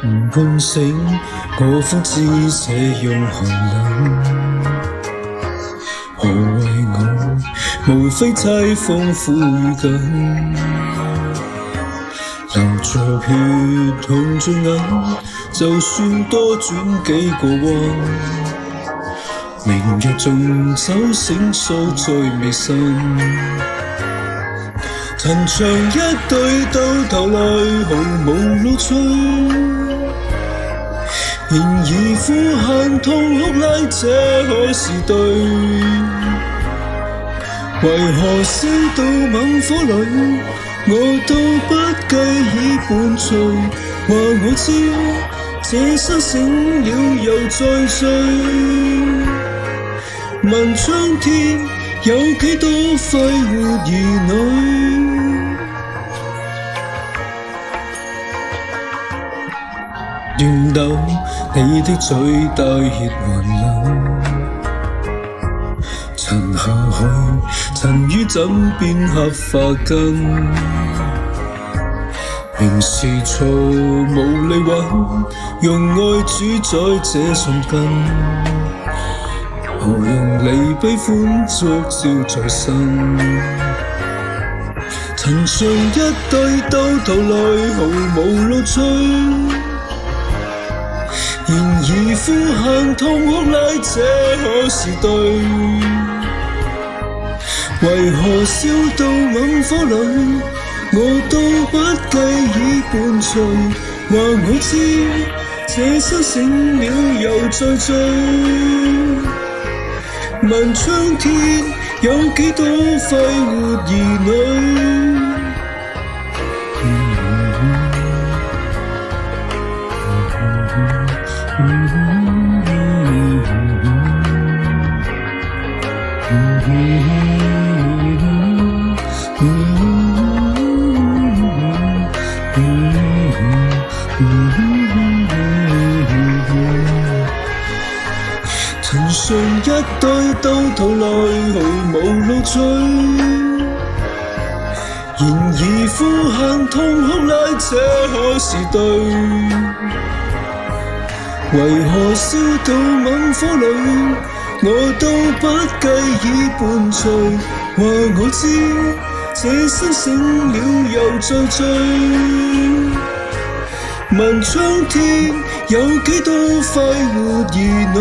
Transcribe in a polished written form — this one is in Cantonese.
喚醒我方知這樣寒冷。何為我？無非凄風苦與緊，流着血紅着眼，就算多轉幾個彎，明日縱酒醒數再未散。陳場一對到頭來毫無樂趣，然而呼喊痛哭拉這可是對？為何燒到猛火裏，我都不計已半醉？話我知這生醒了又再醉，問蒼天有幾多快活兒女？簷斗你的嘴帶熱寒冷，沉下去，沉於枕邊黑髮根。明是錯無力挽，用愛主宰這瞬間。何用離悲歡燭照在身？陳場一對到頭來毫無樂趣，然而呼喊痛哭拉這可是對？為何燒到猛火裏，我都不計已半醉？話我知這生醒了又再醉，問蒼天有幾多快活兒女？陳場一對到頭來毫無樂趣，然而呼喊痛哭拉這可是對？為何燒到猛火裏，我都不計已半醉？話我知這生醒了又再醉，問蒼天有幾多快活兒女？